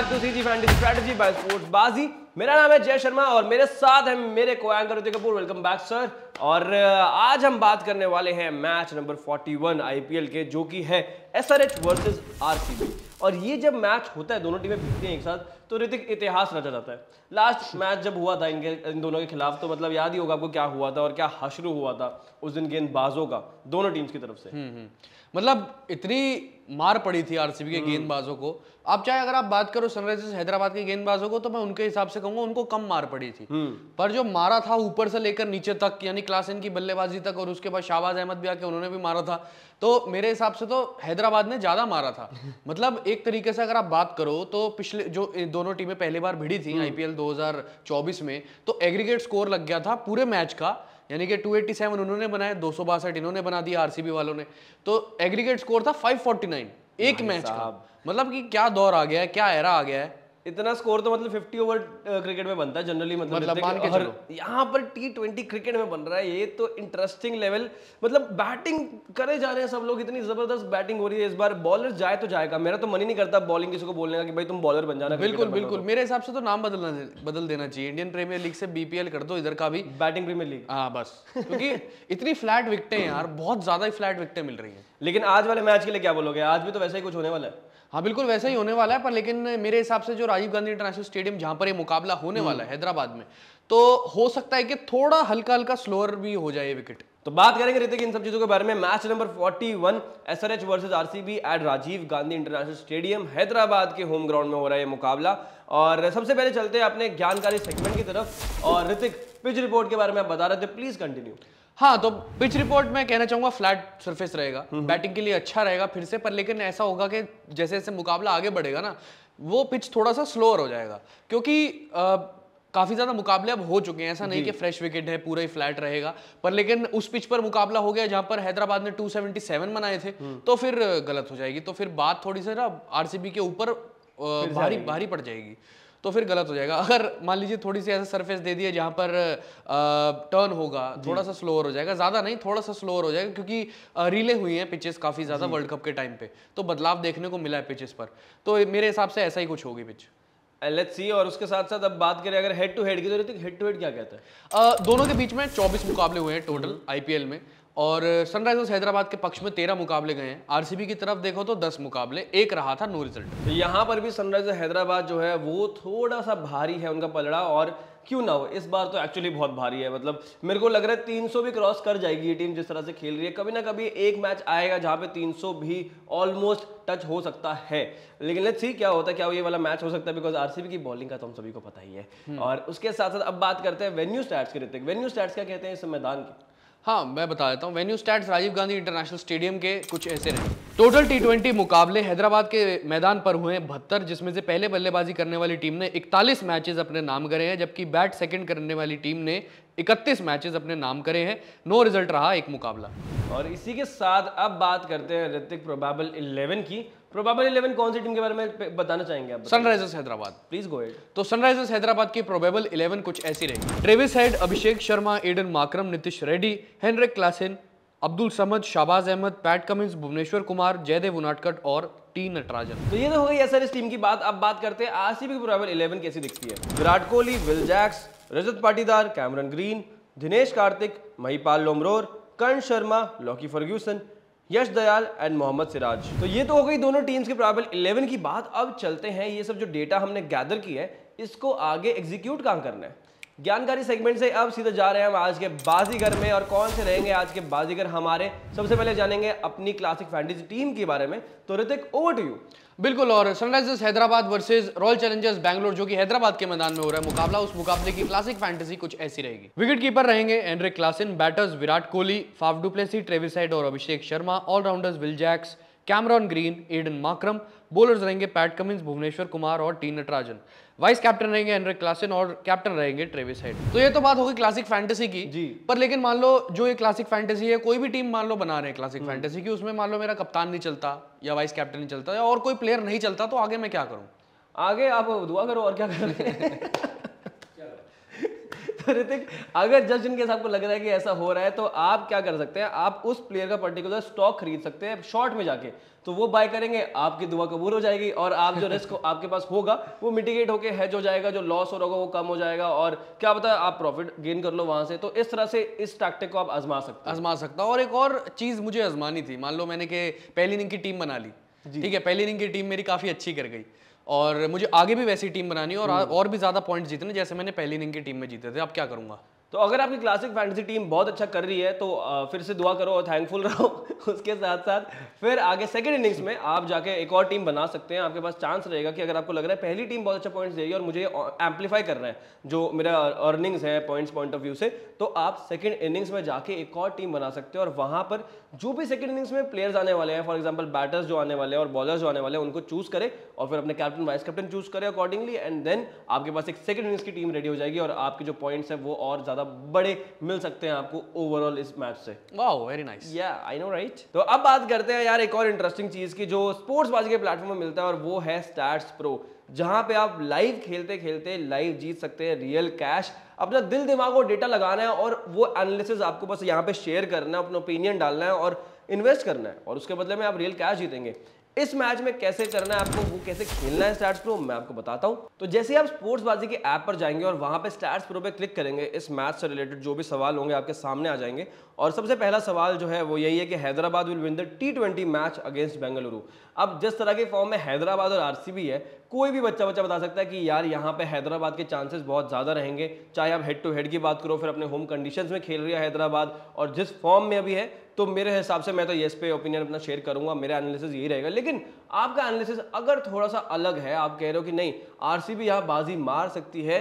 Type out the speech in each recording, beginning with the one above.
Back to CG fantasy strategy by sports Baazi. मेरा नाम है जय शर्मा और मेरे साथ है मेरे co-anchor Ritik Kapoor. Welcome back sir. और आज हम बात करने वाले हैं मैच नंबर 41 आईपीएल के, जो कि है एसआरएच वर्सेस आरसीबी। और ये जब मैच होता है, दोनों टीमें भिड़ती हैं एक साथ, तो ऋतिक इतिहास रचा जाता है। लास्ट मैच जब हुआ था इन दोनों के खिलाफ, तो मतलब याद ही होगा आपको क्या हुआ था और क्या हशर हुआ था उस दिन गेंदबाजों का, दोनों टीम्स की तरफ से। मतलब इतनी मार पड़ी थी आरसीबी के गेंदबाजों को। आप चाहे अगर आप बात करो सनराइजर्स हैदराबाद के गेंदबाजों को, तो मैं उनके हिसाब से कहूंगा उनको कम मार पड़ी थी। पर जो मारा था ऊपर से लेकर नीचे तक, यानी क्लासन की बल्लेबाजी तक, और उसके बाद शाहबाज अहमद भी आके उन्होंने भी मारा था, तो मेरे हिसाब से तो हैदराबाद ने ज्यादा मारा था। मतलब एक तरीके से अगर आप बात करो तो पिछले जो दोनों टीमें पहली बार भिड़ी थी आईपीएल 2024 में, तो एग्रीगेट स्कोर लग गया था पूरे मैच का, यानी कि 287 उन्होंने बनाए, 262 इन्होंने बना दिया आरसीबी वालों ने। तो एग्रीगेट स्कोर था 549 एक मैच का। मतलब कि क्या दौर आ गया है, क्या एरा आ गया है। इतना स्कोर तो मतलब 50 ओवर क्रिकेट में बनता है जनरली। मतलब मान के चलो यहाँ पर T20 क्रिकेट में बन रहा है। ये तो इंटरेस्टिंग लेवल, मतलब बैटिंग करे जा रहे हैं सब लोग, इतनी जबरदस्त बैटिंग हो रही है इस बार। बॉलर जाए तो जाएगा, मेरा तो मन ही नहीं करता बॉलिंग किसी को बोलने का कि भाई तुम बॉलर बन जाना। बिल्कुल बिल्कुल, मेरे हिसाब से तो नाम बदल देना चाहिए, इंडियन प्रीमियर लीग से बीपीएल कर दो इधर का भी, बैटिंग प्रीमियर लीग। हाँ बस, क्योंकि इतनी फ्लैट विकेटें हैं यार, बहुत ज्यादा ही फ्लैट विकेटें मिल रही हैं। लेकिन आज वाले मैच के लिए क्या बोलोगे? आज भी तो वैसा ही कुछ होने वाला है। हाँ बिल्कुल वैसा ही होने वाला है, पर लेकिन मेरे हिसाब से जो राजीव गांधी इंटरनेशनल स्टेडियम जहां पर ये मुकाबला होने वाला है हैदराबाद में, तो हो सकता है कि थोड़ा हल्का हल्का स्लोअर भी हो जाए विकेट। तो बात करेंगे ऋतिक इन सब चीजों के बारे में। Match number 41 SRH versus RCB at Rajiv Gandhi International Stadium, Hyderabad के होम ग्राउंड में हो रहा है ये मुकाबला। और सबसे पहले चलते हैं अपने ज्ञानकारी सेगमेंट की तरफ। और ऋतिक, पिच रिपोर्ट के बारे में आप बता रहे थे, प्लीज कंटिन्यू। हाँ, तो पिच रिपोर्ट में कहना चाहूंगा फ्लैट सरफेस रहेगा, बैटिंग के लिए अच्छा रहेगा फिर से, पर लेकिन ऐसा होगा कि जैसे जैसे मुकाबला आगे बढ़ेगा ना, वो पिच थोड़ा सा स्लोअर हो जाएगा, क्योंकि काफी ज्यादा मुकाबले अब हो चुके हैं। ऐसा नहीं कि फ्रेश विकेट है पूरा ही फ्लैट रहेगा, पर लेकिन उस पिच पर मुकाबला हो गया जहां पर हैदराबाद ने 277 बनाए थे, तो फिर गलत हो जाएगी। तो फिर बात थोड़ी सी ना आरसीबी के ऊपर भारी पड़ जाएगी, तो फिर गलत हो जाएगा। अगर मान लीजिए थोड़ी सी ऐसा सरफेस दे दिया जहां पर टर्न होगा, थोड़ा सा स्लोअर हो जाएगा, ज्यादा नहीं थोड़ा सा स्लोअर हो जाएगा, क्योंकि रिले हुई हैं पिचेस काफी ज्यादा वर्ल्ड कप के टाइम पे, तो बदलाव देखने को मिला है पिचेस पर। तो मेरे हिसाब से ऐसा ही कुछ होगी पिच। Let's see. और उसके साथ साथ अब बात करें अगर हेड टू हेड की, तो ऋतिक हेड टू हेड क्या कहता है? दोनों के बीच में 24 मुकाबले हुए हैं टोटल आईपीएल में, और सनराइजर्स हैदराबाद के पक्ष में 13 मुकाबले गए हैं। आरसीबी की तरफ देखो तो 10 मुकाबले, एक रहा था नो रिजल्ट। तो यहाँ पर भी सनराइजर्स हैदराबाद जो है वो थोड़ा सा भारी है उनका पलड़ा, और क्यों ना हो, इस बार तो एक्चुअली बहुत भारी है। मतलब मेरे को लग रहा है 300 भी क्रॉस कर जाएगी ये टीम जिस तरह से खेल रही है। कभी ना कभी एक मैच आएगा जहाँ पे 300 भी ऑलमोस्ट टच हो सकता है। लेकिन लेट्स सी क्या होता है, क्या ये वाला मैच हो सकता है, बिकॉज आरसीबी की बॉलिंग का तो हम सभी को पता ही है। और उसके साथ साथ अब बात करते हैं वेन्यू स्टैट्स के। ऋतिक, वेन्यू स्टैट्स क्या कहते हैं इस मैदान के? हाँ मैं बता देता हूँ। Venue stats Rajiv Gandhi International Stadium के कुछ ऐसे रहे। टोटल T20 मुकाबले हैदराबाद के मैदान पर हुए 72, जिसमें से पहले बल्लेबाजी करने वाली टीम ने 41 मैचेस अपने नाम करे हैं, जबकि बैट सेकंड करने वाली टीम ने 31 मैचेस अपने नाम करे हैं। नो रिजल्ट रहा एक मुकाबला। और इसी के साथ अब बात करते हैं ऋतिक प्रोबेबल 11 की। प्रोबेबल 11 कौन सी टीम के बारे में बताना चाहेंगे आप? Sunrisers Hyderabad. Please go ahead. तो सनराइजर्स हैदराबाद की प्रोबेबल 11 कुछ ऐसी रहेगी। Travis Head, Abhishek Sharma, Aiden Markram, Nitish Reddy, Heinrich Klaasen, Abdul Samad, Shahbaz Ahmed, Pat Cummins, Bhuvneshwar Kumar, Jaydev Unadkat और टी नटराजन। तो ये तो हो गई एसआरएच टीम की बात। अब बात करते हैं आरसीबी की प्रोबेबल 11 कैसी दिखती है। Virat Kohli, Will Jacks, Rajat Patidar, Cameron Green, Dinesh Karthik, Mahipal Lomror, Karn Sharma, Lockie Ferguson, Yash Dayal and Mohammed Siraj. तो ये तो हो गई दोनों टीम्स के प्रोबेबल 11 की बात। अब चलते हैं, ये सब जो डेटा हमने गैदर किया है इसको आगे एग्जीक्यूट कहाँ करना है। ज्ञानकारी सेगमेंट से अब सीधे जा रहे हैं हम आज के बाजीगर में। और कौन से रहेंगे आज के बाजीगर हमारे? सबसे पहले जानेंगे अपनी क्लासिक फैंटेसी टीम के बारे में। तो ऋतिक, ओवर टू यू। बिल्कुल, और Sunrisers Hyderabad versus Royal Challengers Bangalore, जो कि हैदराबाद के मैदान में हो रहा है मुकाबला, उस मुकाबले की क्लासिक फैंटेसी कुछ ऐसी रहेगी। विकेट कीपर रहेंगे Heinrich Klaasen, batters Virat Kohli, Faf du Plessis, Travis Head और Abhishek Sharma, all-rounders Will Jacks, Cameron Green, Aiden Markram, bowlers रहेंगे पैट कमिंस, भुवनेश्वर कुमार और टी नटराजन, वाइस कैप्टन रहेंगे हेनरिक क्लासन और कैप्टन रहेंगे ट्रेविस हेड। तो ये तो बात होगी क्लासिक फैंटेसी की जी। पर लेकिन मान लो जो ये क्लासिक फैंटेसी है, कोई भी टीम मान लो बना रहे हैं क्लासिक फैंटेसी की, उसमें मान लो मेरा कप्तान नहीं चलता या वाइस कैप्टन नहीं चलता या और कोई प्लेयर नहीं चलता, तो आगे मैं क्या करूं? आगे आप दुआ करो और क्या करें। तो ऋतिक, अगर जस्ट इन केस आपको लग रहा है कि ऐसा हो रहा है तो आप क्या कर सकते हैं, आप उस प्लेयर का पर्टिकुलर स्टॉक खरीद सकते हैं शॉर्ट में जाके, तो वो बाय करेंगे, आपकी दुआ कबूल हो जाएगी और आप जो रिस्क आपके पास होगा वो मिटिगेट होके हेज हो जाएगा, जो लॉस हो रहा होगा वो कम हो जाएगा और क्या पता आप प्रॉफिट गेन कर लो वहां से। तो इस तरह से इस टैक्टिक को आप आजमा सकते हैं। आजमा सकता हूँ। और एक और चीज मुझे आजमानी थी, मान लो मैंने कि पहली इनिंग की टीम बना ली, ठीक है, पहली इनिंग की टीम मेरी काफी अच्छी कर गई और मुझे आगे भी वैसी टीम बनानी है और भी ज्यादा पॉइंट जीतने जैसे मैंने पहली इनिंग की टीम में जीते थे। अब क्या करूंगा? तो अगर आपकी क्लासिक फैंटेसी टीम बहुत अच्छा कर रही है तो फिर से दुआ करो और थैंकफुल रहो उसके साथ साथ फिर आगे सेकंड इनिंग्स में आप जाके एक और टीम बना सकते हैं। आपके पास चांस रहेगा कि अगर आपको लग रहा है पहली टीम बहुत अच्छा पॉइंट्स देगी और मुझे एम्पलीफाई करना है जो मेरा अर्निंग्स है पॉइंट्स पॉइंट ऑफ व्यू से, तो आप सेकंड इनिंग्स में जाके एक और टीम बना सकते हैं और वहां पर जो भी सेकंड इनिंग्स में प्लेयर्स आने वाले हैं, फॉर एग्जांपल बैटर्स जो आने वाले हैं और बॉलर्स जो आने वाले हैं, उनको चूज करें और फिर अपने कैप्टन वाइस कैप्टन चूज करें अकॉर्डिंगली, एंड देन आपके पास एक सेकंड इनिंग्स की टीम रेडी हो जाएगी और आपके जो पॉइंट्स है वो और ज्यादा बड़े मिल सकते हैं आपको ओवरऑल इस मैच से। Wow, very nice. या आई नो राइट। तो अब बात करते हैं यार एक और इंटरेस्टिंग चीज की जो स्पोर्ट्स बाजी के प्लेटफॉर्म में मिलता है और वो है स्टैट्स प्रो, जहां पे आप लाइव खेलते खेलते लाइव जीत सकते हैं रियल कैश। अपना दिल दिमाग और डेटा लगाना है और वो एनालिसिस आपको बस यहाँ पे शेयर करना है, अपना ओपिनियन डालना है और इन्वेस्ट करना है और उसके बदले में आप रियल कैश जीतेंगे। इस मैच में कैसे करना है आपको, वो कैसे खेलना है स्टैट्स प्रो, मैं आपको बताता हूं। तो जैसे आप स्पोर्ट्स बाजी के ऐप पर जाएंगे और वहां पे स्टैट्स प्रो पे क्लिक करेंगे, इस मैच से रिलेटेड जो भी सवाल होंगे आपके सामने आ जाएंगे और सबसे पहला सवाल जो है वो यही है कि Hyderabad will win the T20 match against Bengaluru. अब जिस तरह के फॉर्म में हैदराबाद और आरसीबी है, कोई भी बच्चा बता सकता है कि यार यहाँ पे हैदराबाद के चांसेस बहुत ज्यादा रहेंगे, चाहे आप हेड टू हेड की बात करो, फिर अपने होम कंडीशंस में खेल रही है हैदराबाद और जिस फॉर्म में अभी है, तो मेरे हिसाब से मैं तो येस पे ओपिनियन अपना शेयर करूंगा, मेरा एनालिसिस यही रहेगा। लेकिन आपका एनालिसिस अगर थोड़ा सा अलग है, आप कह रहे हो कि नहीं आरसीबी यहाँ बाजी मार सकती है,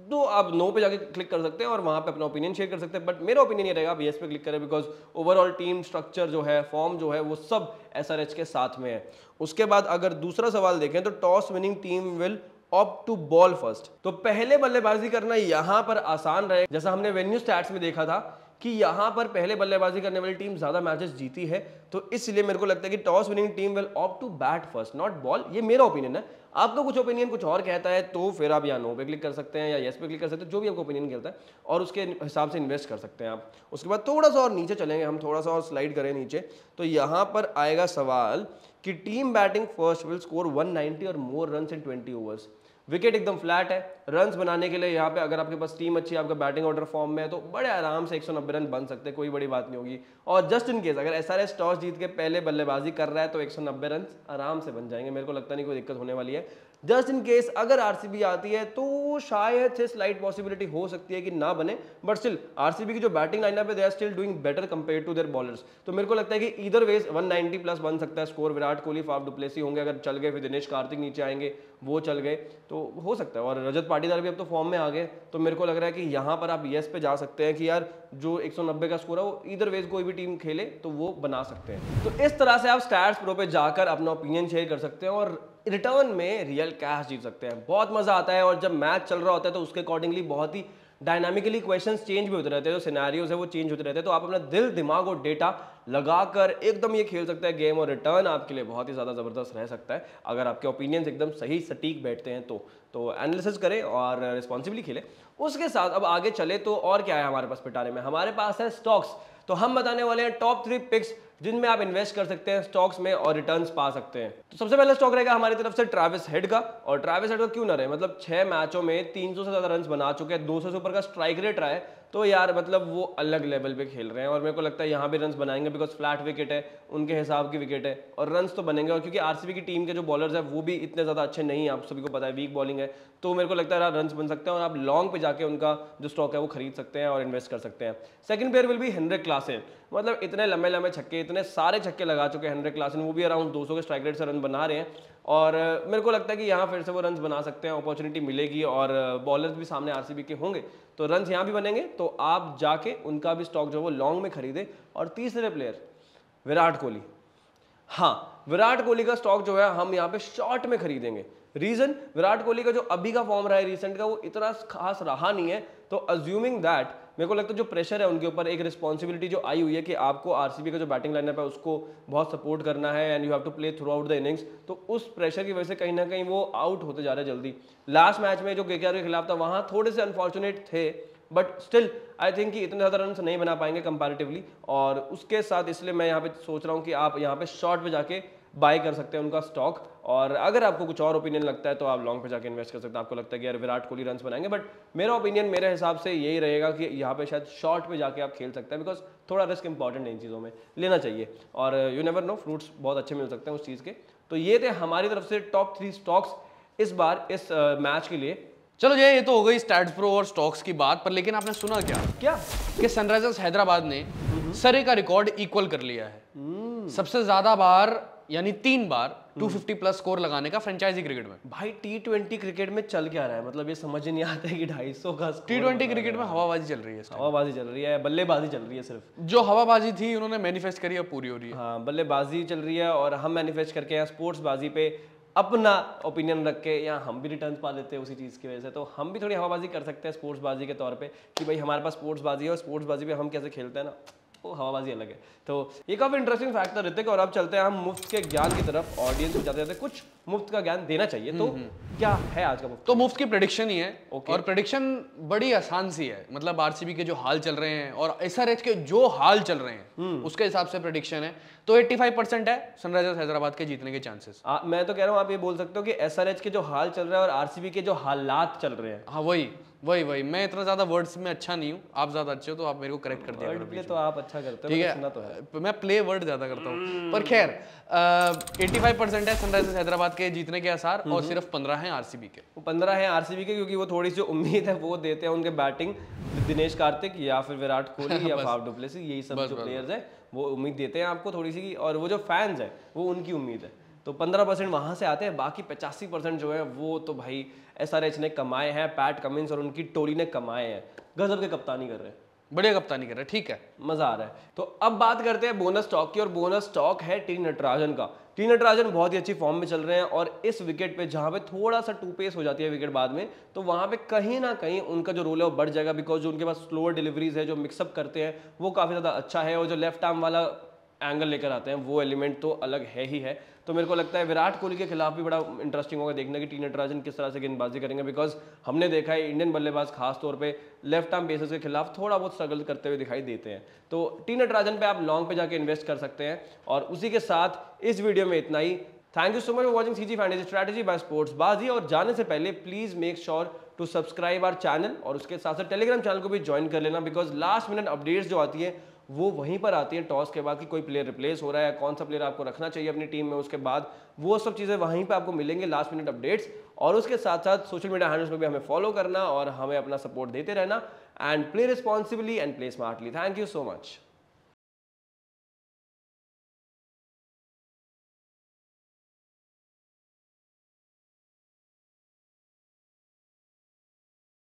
तो आप नो पे जाके क्लिक कर सकते हैं और वहां पे अपना ओपिनियन शेयर कर सकते हैं। बट मेरा ओपिनियन ये रहेगा आप येस पे क्लिक करें, बिकॉज ओवरऑल टीम स्ट्रक्चर जो है, फॉर्म जो है, वो सब एसआरएच के साथ में है। उसके बाद अगर दूसरा सवाल देखें तो toss winning team will opt to bowl first. तो पहले बल्लेबाजी करना यहां पर आसान रहेगा, जैसा हमने वेन्यू स्टैट्स में देखा था कि यहां पर पहले बल्लेबाजी करने वाली टीम ज्यादा मैचेस जीती है, तो इसलिए मेरे को लगता है कि toss winning team will opt to bat first not bowl. ये मेरा ओपिनियन है, आपका कुछ ओपिनियन कुछ और कहता है तो फिर आप या नो पे क्लिक कर सकते हैं या येस पे क्लिक कर सकते हैं, जो भी आपको ओपिनियन कहता है और उसके हिसाब से इन्वेस्ट कर सकते हैं आप। उसके बाद थोड़ा सा और नीचे चलेंगे हम, थोड़ा सा और स्लाइड करें नीचे, तो यहाँ पर आएगा सवाल कि team batting first will score 190 और मोर रन्स इन 20 ओवर्स। विकेट एकदम फ्लैट है, रन्स बनाने के लिए यहाँ पे अगर आपके पास टीम अच्छी है, आपका बैटिंग ऑर्डर फॉर्म में है, तो बड़े आराम से 190 रन बन सकते हैं, कोई बड़ी बात नहीं होगी। और जस्ट इन केस अगर एसआरएच टॉस जीत के पहले बल्लेबाजी कर रहा है तो 190 रन आराम से बन जाएंगे, मेरे को लगता नहीं कोई दिक्कत होने वाली है। जस्ट इन केस अगर आरसीबी आती है तो शायद से स्लाइट पॉसिबिलिटी हो सकती है कि ना बने, बट स्टिल आरसीबी की जो बैटिंग लाइनअप है they are still doing better compare to their bowlers. तो मेरे को लगता है कि ईदर वेज 190 प्लस बन सकता है score. Virat Kohli, Faf du Plessis होंगे अगर चल गए, फिर दिनेश कार्तिक नीचे आएंगे वो चल गए तो हो सकता है। और रजत पाटीदार भी अब तो फॉर्म में आ गए, तो मेरे को लग रहा है कि यहाँ पर आप येस पे जा सकते हैं कि यार जो 190 का स्कोर है वो ईदर वेज कोई भी टीम खेले तो वो बना सकते हैं। तो इस तरह से आप स्टैट्स प्रो पे जाकर अपना ओपिनियन शेयर कर सकते हैं और रिटर्न में रियल कैश जीत सकते हैं। बहुत मजा आता है और जब मैच चल रहा होता है तो उसके अकॉर्डिंगली बहुत ही डायनामिकली क्वेश्चंस चेंज भी होते रहते हैं, जो सिनेरियोज है वो चेंज होते रहते हैं, तो आप अपना दिल दिमाग और डेटा लगाकर एकदम ये खेल सकते हैं गेम और रिटर्न आपके लिए बहुत ही ज़्यादा ज़बरदस्त रह सकता है अगर आपके ओपिनियंस एकदम सही सटीक बैठते हैं तो एनालिसिस करें और रिस्पॉन्सिबली खेलें। उसके साथ अब आगे चले तो और क्या है हमारे पास पिटारे में, हमारे पास है स्टॉक्स। तो हम बताने वाले हैं टॉप 3 पिक्स जिनमें आप इन्वेस्ट कर सकते हैं स्टॉक्स में और रिटर्न्स पा सकते हैं। तो सबसे पहला स्टॉक रहेगा हमारी तरफ से ट्रेविस हेड का, और ट्रेविस हेड का क्यों ना रहे, मतलब 6 मैचों में 300 से ज्यादा रन बना चुके हैं, 200 से ऊपर का स्ट्राइक रेट रहा है, तो यार मतलब वो अलग लेवल पे खेल रहे हैं और मेरे को लगता है यहाँ भी रन्स बनाएंगे बिकॉज फ्लैट विकेट है, उनके हिसाब की विकेट है और रन्स तो बनेंगे। और क्योंकि आरसीबी की टीम के जो बॉलर्स है वो भी इतने ज्यादा अच्छे नहीं है, आप सभी को पता है वीक बॉलिंग है, तो मेरे को लगता है रन्स बन सकते हैं और आप लॉन्ग पे जाके उनका जो स्टॉक है वो खरीद सकते हैं और इन्वेस्ट कर सकते हैं। Second player will be Heinrich Klaasen, मतलब इतने लंबे लंबे छक्के, इतने सारे छक्के लगा चुके हैं हेनरिक क्लासेन, वो भी अराउंड 200 के स्ट्राइक रेट से रन बना रहे हैं और मेरे को लगता है कि यहाँ फिर से वो रन्स बना सकते हैं, अपॉर्चुनिटी मिलेगी और बॉलर्स भी सामने आरसीबी के होंगे तो रन्स यहाँ भी बनेंगे, तो आप जाके उनका भी स्टॉक जो है वो लॉन्ग में खरीदे। और तीसरे प्लेयर विराट कोहली, हाँ विराट कोहली का स्टॉक जो है हम यहाँ पे शॉर्ट में खरीदेंगे। रीजन, विराट कोहली का जो अभी का फॉर्म रहा है रिसेंट का वो इतना खास रहा नहीं है, तो अज्यूमिंग दैट मेरे को लगता है जो प्रेशर है उनके ऊपर, एक रिस्पॉन्सिबिलिटी जो आई हुई है कि आपको आरसीबी का जो बैटिंग लाइनअप है उसको बहुत सपोर्ट करना है and you have to play throughout the innings, तो उस प्रेशर की वजह से कहीं ना कहीं वो आउट होते जा रहे हैं जल्दी। लास्ट मैच में जो केकेआर के खिलाफ था वहां थोड़े से अनफॉर्चुनेट थे बट स्टिल आई थिंक कि इतने ज़्यादा रन नहीं बना पाएंगे कंपैरेटिवली, और उसके साथ इसलिए मैं यहाँ पे सोच रहा हूँ कि आप यहाँ पे शॉर्ट पे जाके बाय कर सकते हैं उनका स्टॉक। और अगर आपको कुछ और ओपिनियन लगता है तो आप लॉन्ग पे जाके इन्वेस्ट कर सकते हैं। आपको लगता है कि यार विराट कोहली रन्स बनाएंगे, बट मेरा ओपिनियन मेरे हिसाब से यही रहेगा कि यहाँ पे शायद शॉर्ट पे जाके आप खेल सकते हैं, बिकॉज थोड़ा रिस्क इंपॉर्टेंट है इन चीज़ों में, लेना चाहिए। और यू नेवर नो, फ्रूट्स बहुत अच्छे मिल सकते हैं उस चीज़ के। तो ये थे हमारी तरफ से टॉप 3 स्टॉक्स इस बार इस मैच के लिए। चलो ये तो हो गई स्टैट्स प्रो और स्टॉक्स की बात, पर लेकिन आपने सुना क्या कि सनराइजर्स हैदराबाद ने सरे का रिकॉर्ड इक्वल कर लिया है। सबसे ज्यादा बार यानी 3 बार 250 प्लस स्कोर लगाने का फ्रेंचाइजी क्रिकेट में। भाई T20 क्रिकेट में चल क्या रहा है, मतलब ये समझ नहीं आता है कि 250 का T20 क्रिकेट में हवाबाजी चल रही है, हवाबाजी चल रही है, बल्लेबाजी चल रही है। सिर्फ जो हवाबाजी थी उन्होंने मैनिफेस्ट करी, अब पूरी हो रही है। हाँ, बल्लेबाजी चल रही है और हम मैनिफेस्ट करके यहाँ स्पोर्ट्स बाजी पे अपना ओपिनियन रख के यहाँ हम भी रिटर्न पा लेते हैं उसी चीज़ की वजह से। तो हम भी थोड़ी हवाबाजी कर सकते हैं स्पोर्ट्स बाजी के तौर पे कि भाई हमारे पास स्पोर्ट्स बाजी है और स्पोर्ट्स बाजी पे हम कैसे खेलते हैं ना, वो हवाबाजी अलग है। तो ये काफ़ी इंटरेस्टिंग फैक्ट था ऋतिक। और अब चलते हैं हम मुफ्त के ज्ञान की तरफ। ऑडियंस को जाते जाते कुछ मुफ्त का ज्ञान देना चाहिए, तो क्या है आज का मुफ्त? तो मुफ्त की प्रेडिक्शन ही है। और प्रेडिक्शन बड़ी आसान सी है, मतलब आरसीबी के जो हाल चल रहे हैं और एसआरएच के जो हाल चल रहे हैं उसके हिसाब से प्रेडिक्शन है। तो 85% है सनराइजर्स हैदराबाद के जीतने के चांसेस। मैं तो कह रहा हूँ आप ये बोल सकते हो कि एसआरएच के जो हाल चल रहा है और आरसीबी के जो हालात चल रहे हैं। हाँ वही मैं इतना ज्यादा वर्ड्स में अच्छा नहीं हूँ, आप ज्यादा अच्छे हो तो आप मेरे को करेक्ट कर दिया करो। तो आप अच्छा करते हो, ठीक है, सुना तो है। मैं प्ले वर्ड ज्यादा करता हूँ। पर खैर 85% है सनराइजर्स हैदराबाद के जीतने के आसार और सिर्फ 15 हैं आरसीबी के। 15 हैं आरसीबी के, क्योंकि वो थोड़ी सी उम्मीद है वो देते हैं उनके बैटिंग दिनेश कार्तिक या फिर विराट कोहली या फाफ डु प्लेसिस, यही सब जो प्लेयर्स है वो उम्मीद देते हैं आपको थोड़ी सी, और वो जो फैंस है वो उनकी उम्मीद है। तो 15% वहाँ से आते हैं, बाकी 85% जो है वो तो भाई एसआरएच ने कमाए हैं, पैट कमिंस और उनकी टोली ने कमाए हैं। गजब के कप्तानी कर रहे हैं, बढ़िया कप्तानी कर रहे हैं, ठीक है, मजा आ रहा है। तो अब बात करते हैं बोनस स्टॉक की, और बोनस स्टॉक है टी नटराजन का। टी नटराजन बहुत ही अच्छी फॉर्म में चल रहे हैं और इस विकेट पे जहां पे थोड़ा सा टू पेस हो जाती है विकेट बाद में, तो वहां पे कहीं ना कहीं उनका जो रोल है वो बढ़ जाएगा, बिकॉज जो उनके पास स्लोअर डिलीवरीज है, जो मिक्सअप करते हैं वो काफी ज्यादा अच्छा है, और जो लेफ्ट आर्म वाला एंगल लेकर आते हैं वो एलिमेंट तो अलग है ही है। तो मेरे को लगता है विराट कोहली के खिलाफ भी बड़ा इंटरेस्टिंग होगा देखना कि टी नटराजन किस तरह से गेंदबाजी करेंगे, बिकॉज हमने देखा है इंडियन बल्लेबाज खास तौर पे लेफ्ट आर्म बेसिस के खिलाफ थोड़ा बहुत स्ट्रगल करते हुए दिखाई देते हैं। तो टी नटराजन पे आप लॉन्ग पे जाके इन्वेस्ट कर सकते हैं। और उसी के साथ इस वीडियो में इतना ही। Thank you so much for watching CG fantasy strategy by sports Baazi. और जाने से पहले please make sure to subscribe our channel, और उसके साथ साथ टेलीग्राम चैनल को भी ज्वाइन कर लेना, बिकॉज लास्ट मिनट अपडेट्स जो आती है वो वहीं पर आती है टॉस के बाद कि कोई प्लेयर रिप्लेस हो रहा है, कौन सा प्लेयर आपको रखना चाहिए अपनी टीम में, उसके बाद वो सब चीज़ें वहीं पे आपको मिलेंगे, लास्ट मिनट अपडेट्स। और उसके साथ साथ सोशल मीडिया हैंडल्स में भी हमें फॉलो करना और हमें अपना सपोर्ट देते रहना। And play responsibly and play smartly. Thank you so much.